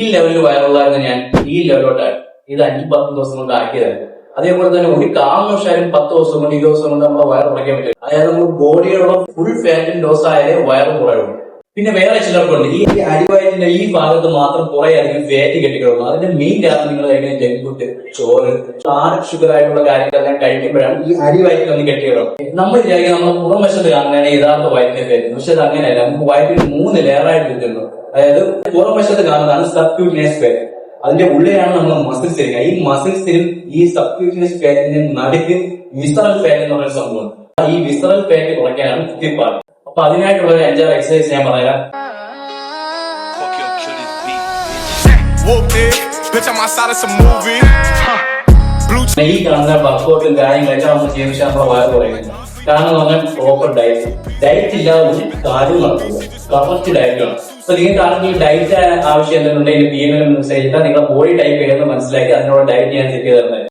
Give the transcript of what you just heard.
ഈ ലെവലിൽ വയറുള്ളായിരുന്നു ഞാൻ ഈ ലെവലിലോട്ടാണ്. ഇത് 5-10 ദിവസം കൊണ്ട് ആക്കിയതാണ്. അതേപോലെ തന്നെ ഒരു കാരണവശാലും 10 ദിവസം കൊണ്ട് 20 ദിവസം കൊണ്ട് നമ്മുടെ വയർ കുറയ്ക്കാൻ പറ്റും. അതായത് നമ്മൾ ബോഡിയുള്ള ഫുൾ ഫാറ്റും ലോസ് ആയാലേ വയറ് കുറയുള്ളൂ. പിന്നെ വേറെ ചിലർക്കുണ്ട് ഈ അടിവയറ്റിന്റെ ഈ ഭാഗത്ത് മാത്രം കുറെ അധികം ഫാറ്റ് കെട്ടിക്കിടക്കും. അതിന്റെ മെയിൻ കാരണം നിങ്ങൾ കഴിക്കുന്ന ജങ്ക് ഫുഡ്, ചോറ്, ഹാർഡ് ഷുഗർ ആയിട്ടുള്ള കാര്യങ്ങളെല്ലാം കഴിക്കുമ്പോഴാണ് ഈ അടിവയറ്റിൽ ഒന്ന് കെട്ടിക്കിടക്കും. നമ്മൾ വിചാരിക്കുക നമ്മൾ പുറം വശത്ത് കാണുന്നതാണ് യഥാർത്ഥ വയറ്റിന്റെ ഫാറ്റ്. പക്ഷെ അത് അങ്ങനെയല്ല. നമുക്ക് വയറ്റിൽ 3 ലെയറായിട്ട് കിട്ടുന്നു. അതായത് പുറം വശത്ത് കാണുന്നതാണ് സബ്ക്യൂട്ടിനിയസ് ഫാറ്റ്. അതിന്റെ ഉള്ളിലാണ് നമ്മൾ മസിൽസ് ഇരിക്കുക. ഈ മസിൽസിനും ഈ സബ്ക്യൂട്ടിനിയസ് ഫാറ്റിന്റെ നടുക്ക് വിസറൽ ഫാറ്റ് എന്ന് പറയുന്ന സംഭവം. ഈ വിസറൽ ഫാറ്റ് കുറയ്ക്കാനാണ് കുത്തിപ്പാട്. അപ്പൊ അതിനായിട്ടുള്ള ഒരു 5-6 എക്സസൈസ് ഞാൻ പറയാം. ഈ കാണുന്ന വർക്കൗട്ടും കാര്യങ്ങളെല്ലാം നമ്മൾ ചെയ്യുന്ന നമ്മുടെ വയറ് കുറയുന്നു. കാരണം പറഞ്ഞാൽ പ്രോപ്പർ ഡയറ്റ് ഇല്ലാതെ ഒരു കാര്യം നടക്കുക. കറക്റ്റ് ഡയറ്റ് വേണം. അപ്പൊ നിങ്ങൾക്ക് ആണെങ്കിൽ ഡയറ്റ് ആവശ്യം എന്തെന്നുണ്ടെങ്കിൽ PML മെസ്സേജ് നിങ്ങളുടെ ബോഡി ടൈപ്പ് ഏതെന്ന് മനസ്സിലാക്കി അതിനുള്ള ഡയറ്റ് ഞാൻ സെറ്റ് ചെയ്ത് തരുന്നത്.